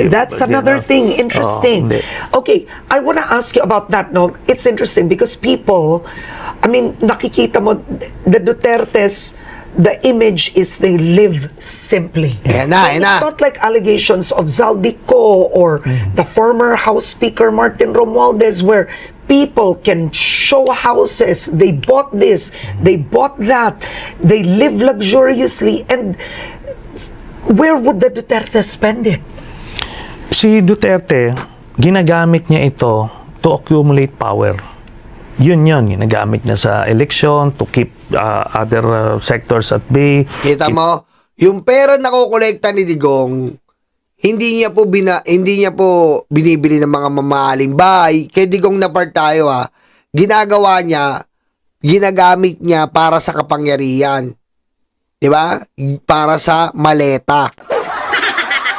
That's another thing. Interesting. Okay, I want to ask you about that. No, it's interesting because people, I mean, nakikita mo the Dutertes. The image is they live simply. It's not like allegations of Zaldico or the former House Speaker Martin Romualdez where people can show houses, they bought this, they bought that, they live luxuriously, and where would the Duterte spend it? Si Duterte, ginagamit niya ito to accumulate power. Yun, ginagamit niya sa election to keep other sectors at bay. Kita mo, yung pera na kukolekta ni Digong, hindi niya po binibili ng mga mamahaling bahay. Kay Digong na part tayo ginagawa niya, ginagamit niya para sa kapangyarihan. 'Di ba? Para sa maleta.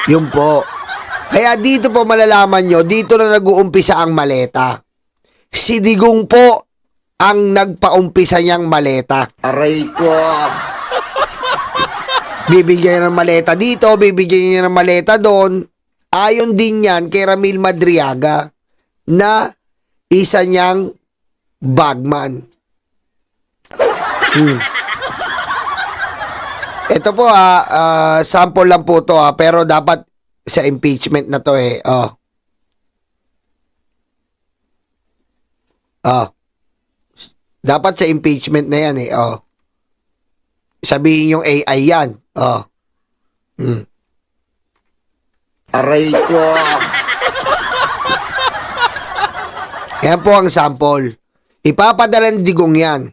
Yun po. Kaya dito po malalaman nyo, dito na nag-uumpisa ang maleta. Si Digong po ang nagpaumpisa niyang maleta. Aray ko. Bibigyan niya ng maleta dito, bibigyan niya ng maleta doon. Ayon din yan kay Ramil Madriaga na isa niyang bagman. Ito po sample lang po to pero dapat sa impeachment na to dapat sa impeachment na yan sabihin yung AI yan. Aray ko. Yan po ang sample. Ipapadala ni Digong yan.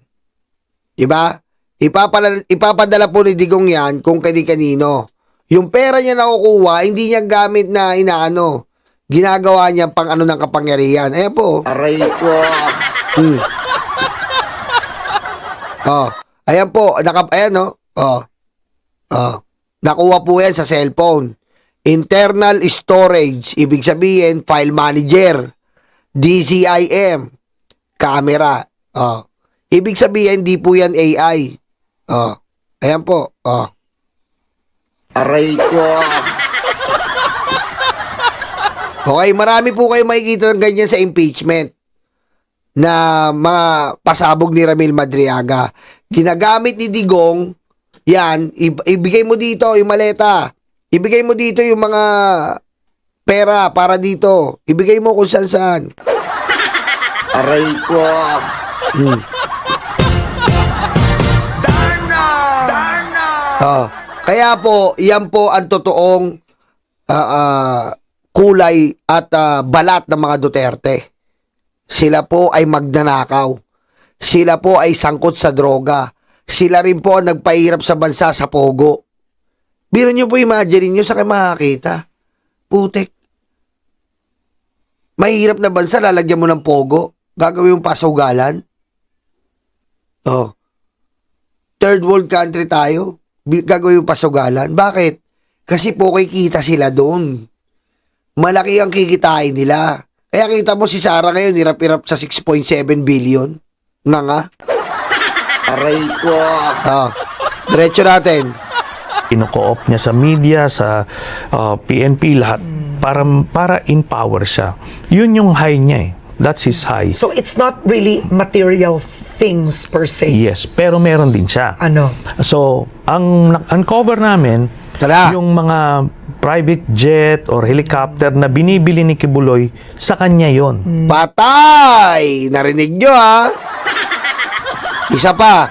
Diba? Ipapadala po ni Digong yan kung kanino. Yung pera niya nakukuha, hindi niya gamit na ginagawa niya pang ng kapangyarihan. Ayan po. Aray ko. Ayan po. Nakuha po yan sa cellphone. Internal storage. Ibig sabihin, file manager. DCIM. Camera. Ibig sabihin, hindi po yan AI. Ayan po. Aray ko. Okay, marami po kayo makikita ng ganyan sa impeachment na mga pasabog ni Ramil Madriaga. Ginagamit ni Digong, yan, ibigay mo dito yung maleta. Ibigay mo dito yung mga pera para dito. Ibigay mo kung saan. Aray ko. Kaya po, yan po ang totoong kulay at balat ng mga Duterte. Sila po ay magnanakaw. Sila po ay sangkot sa droga. Sila rin po ang nagpahirap sa bansa sa pogo. Biro nyo po, imagine nyo sa kayo makakita. Putek. Mahirap na bansa, lalagyan mo ng pogo. Gagawin mo pasugalan. Third world country tayo. Gagawin mo pasugalan. Bakit? Kasi po kikita sila doon. Malaki ang kikitain nila. Kaya kita mo si Sara ngayon, hirap-hirap sa 6.7 billion. Nga. Aray ko. Diretso natin. Ino-co-op niya sa media, sa PNP, lahat. Para in-power siya. Yun yung high niya That's his high. So it's not really material things per se. Yes, pero meron din siya. Ano? So, ang uncover namin, yung mga private jet or helicopter na binibili ni Kibuloy, sa kanya yon. Patay! Narinig nyo Isa pa.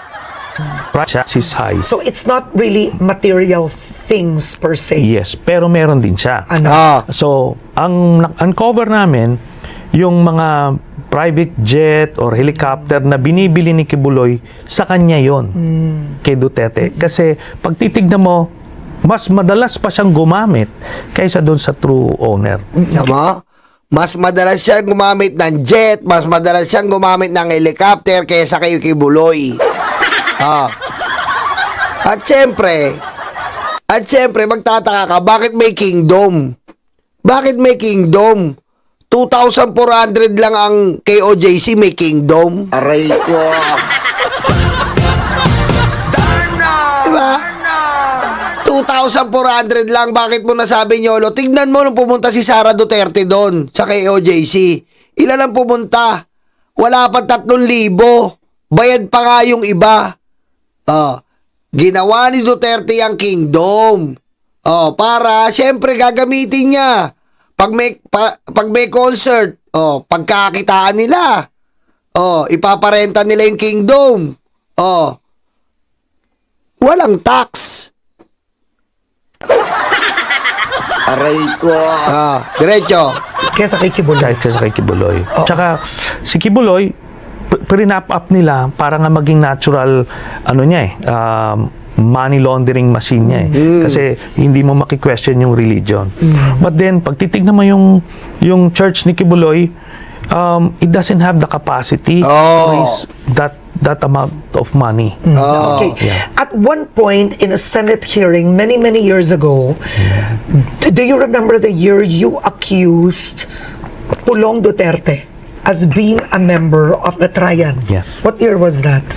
That's his high. So it's not really material things per se. Yes, pero meron din siya. Ano? So, ang uncover namin, yung mga private jet or helicopter na binibili ni Kibuloy, sa kanya yon. Kay Duterte. Kasi pag titignan mo, mas madalas pa siyang gumamit kaysa doon sa true owner. Tama? Mas madalas siyang gumamit ng jet, mas madalas siyang gumamit ng helicopter kaysa kay Kibuloy. At syempre, magtataka ka, bakit may kingdom? Bakit may kingdom? 2,400 lang ang KOJC, may kingdom. Aray ko. Diba? 1,400 lang. Bakit mo nasabi, Nyolo? Tignan mo nung pumunta si Sara Duterte doon sa KOJC. Ilan ang pumunta? Wala pa 3,000. Bayad pa nga yung iba. Ginawa ni Duterte ang kingdom. Para, syempre, gagamitin niya. Pag may concert, pagkakitaan nila. Ipaparenta nila yung kingdom. Walang tax. Aray ko. Diretso. Kesa kay Kibuloy. Kahit sa kay Kibuloy. Tsaka si Kibuloy, pre-nap up nila para nga maging natural money laundering machine niya Kasi hindi mo maki-question yung religion. But then, pag titignan mo yung church ni Kibuloy, it doesn't have the capacity to raise that amount of money. Okay. Yeah. At one point in a Senate hearing many years ago, do you remember the year you accused Pulong Duterte as being a member of the Triad? Yes. What year was that?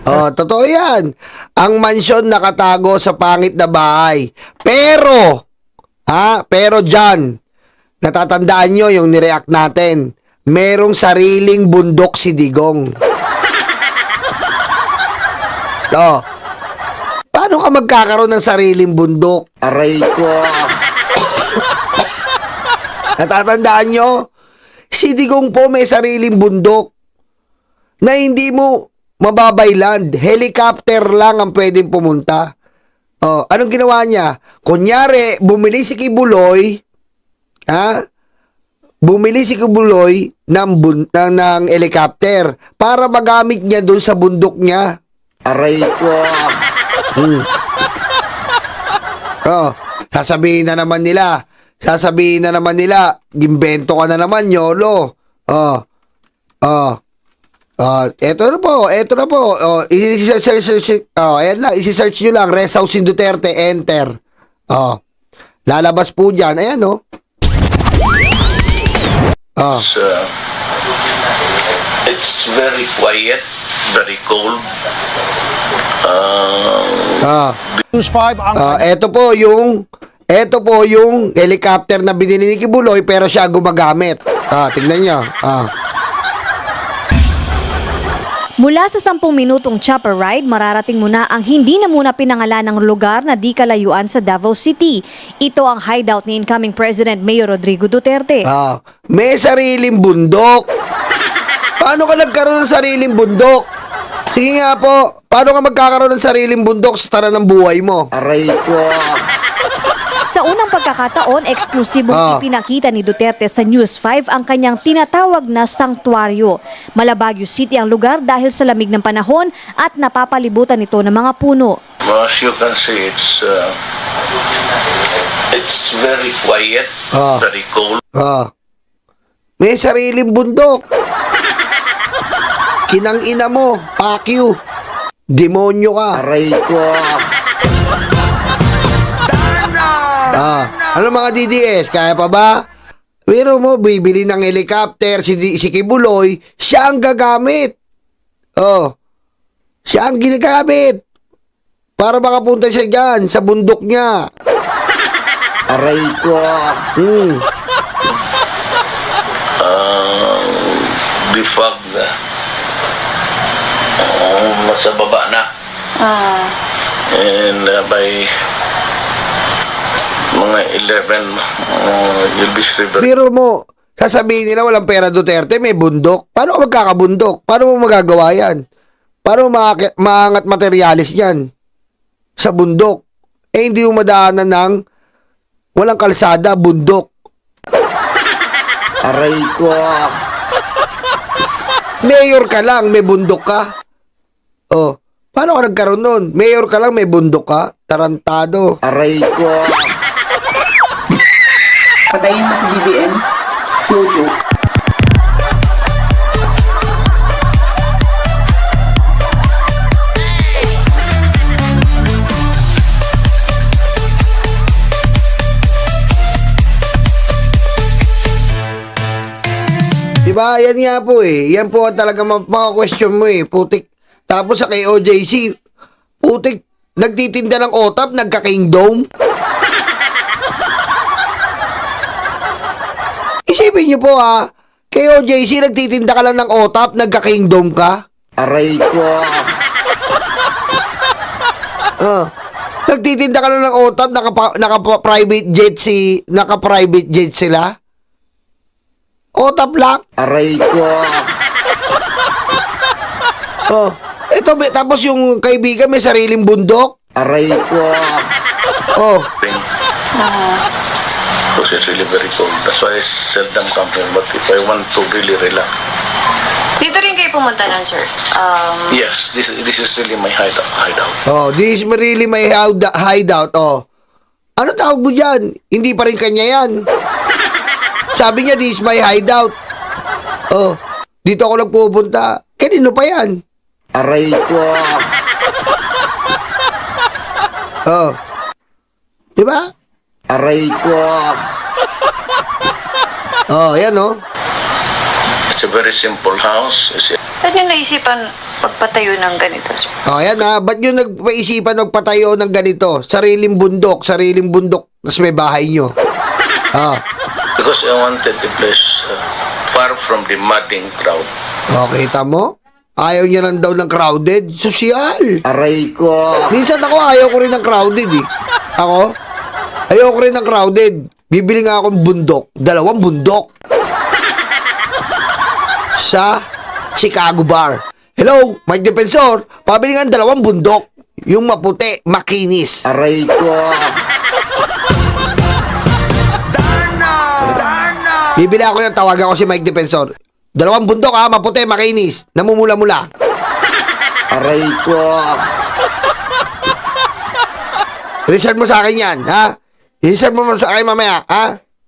Totoo yan. Ang mansyon nakatago sa pangit na bahay. Pero dyan, natatandaan nyo yung nireact natin. Merong sariling bundok si Digong. Paano ka magkakaroon ng sariling bundok? Aray ko. Natatandaan nyo? Si Digong po may sariling bundok na hindi mo mababayland. Helicopter lang ang pwedeng pumunta. Anong ginawa niya? Kunyari, bumili si Kibuloy, ng helicopter para magamit niya dun sa bundok niya. Aray ko. Sasabihin na naman nila, gimbento ka na naman, Yolo. Eto na po. Ayan lang, isi-search nyo lang, Rest House in Duterte, enter. Lalabas po dyan, ayan, It's very quiet, very cold. Ito po yung helicopter na binili ni Kibuloy pero siya gumagamit. Tingnan niyo. Mula sa 10 minutong chopper ride, mararating mo na ang hindi na muna pinangalan ng lugar na di kalayuan sa Davao City. Ito ang hideout ni incoming President Mayor Rodrigo Duterte. May sariling bundok. Paano ka nagkaroon ng sariling bundok? Sige nga po, paano ka magkakaroon ng sariling bundok sa tanan ng buhay mo? Aray ko. Sa unang pagkakataon, eksklusibong ipinakita ni Duterte sa News 5 ang kanyang tinatawag na sanktuaryo. Malabagyo City ang lugar dahil sa lamig ng panahon at napapalibutan ito ng mga puno. As you can see, it's very quiet, very cold. May sariling bundok. Kinang-ina mo, pakyu. Demonyo ka. Aray ko. Ano mga DDS, kaya pa ba? Pero mo, bibili ng helicopter, si Kibuloy, siya ang gagamit. Siya ang ginagamit. Para makapunta siya dyan, sa bundok niya. Aray ko. Bifag na. Nasa baba na. And by mga 11, Ilbis River. Pero mo, sasabihin nila walang pera Duterte, may bundok. Paano ka magkakabundok? Paano mo magagawa yan? Paano maangat materialis yan? Sa bundok. Hindi mo madaanan ng walang kalsada, bundok. Aray ko. Mayor ka lang, may bundok ka. Paano ka nagkaroon nun? Mayor ka lang, may bundok ka. Tarantado. Aray ko. Patayin mo si BBM. No joke. Diba? Yan nga po Yan po ang talaga mga-question mo Putik. Tapos sa KOJC, putik, nagtitinda ng otap, nagka-kingdom. Isipin niyo po kay OJC nagtitinda ka lang ng OTAP, nagka-kingdom ka. Aray ko. Nagtitinda ka lang ng OTAP, naka-private jet sila. OTAP lang. Aray ko. Tapos yung kaibigan may sariling bundok. Aray ko. Because it's really very cold. That's why I seldom come here. But if I want to really relax, Dito rin kayo pumunta nun, sir. yes, this is really my hideout. This is really my hideout. Ano tawag mo dyan? Hindi pa rin kanya yan. Sabi niya, this is my hideout. Dito ako lang pupunta. Kanino pa yan? Aray ko. Diba? Aray ko. Yan It's a very simple house. Ba't yung naisipan magpatayo ng ganito, sir? Yan ba't yung nagpaisipan magpatayo ng ganito? Sariling bundok, tapos may bahay nyo. Because I wanted the place far from the madding crowd. Kita mo? Ayaw niya lang daw ng crowded. Sosyal. Aray ko. Minsan ayaw ko rin ng crowded Ako? Ayaw ko rin ng crowded. Bibili nga akong bundok. 2 bundok. Sa Chicago Bar. Hello, Mike Defensor. Pabili nga 2 bundok. Yung maputi, makinis. Aray ko. Bibili ako ng tawagan ko si Mike Defensor. 2 bundok maputi, makinis. Namumula-mula. Aray ko. Reserve mo sa akin yan, Reserve mo sa akin mamaya,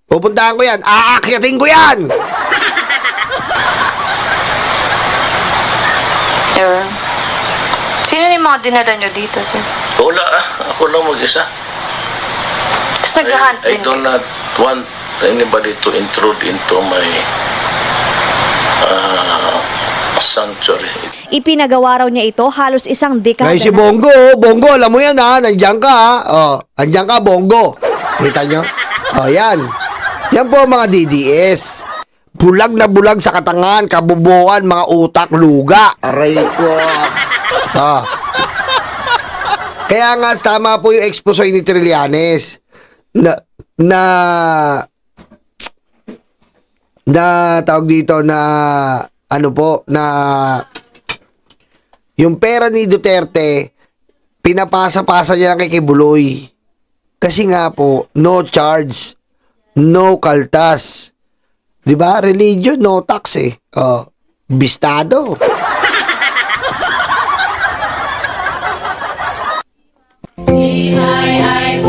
Pupuntahan ko yan. Aakyatin ko yan. Sir, sino yung mga dinala nyo dito, sir? Wala ako lang mag-isa. Tapos nag-hunt I din do kayo. not want anybody to intrude into my sanctuary. Ipinagawa raw niya ito halos isang dekada Ay, si na. Bongo, alam mo yan nandiyan ka andiyan ka, Bongo. Kita nyo? Yan. Yan po mga DDS. Bulag na bulag sa katangan, kabubuan, mga utak, luga. Aray ko. Kaya nga, tama po yung expose ni Trillanes. Na tawag dito na yung pera ni Duterte pinapasa-pasa niya lang kay Kibuloy. Kasi nga po, no charge, no kaltas. 'Di ba? Religion, no tax bistado. Hi,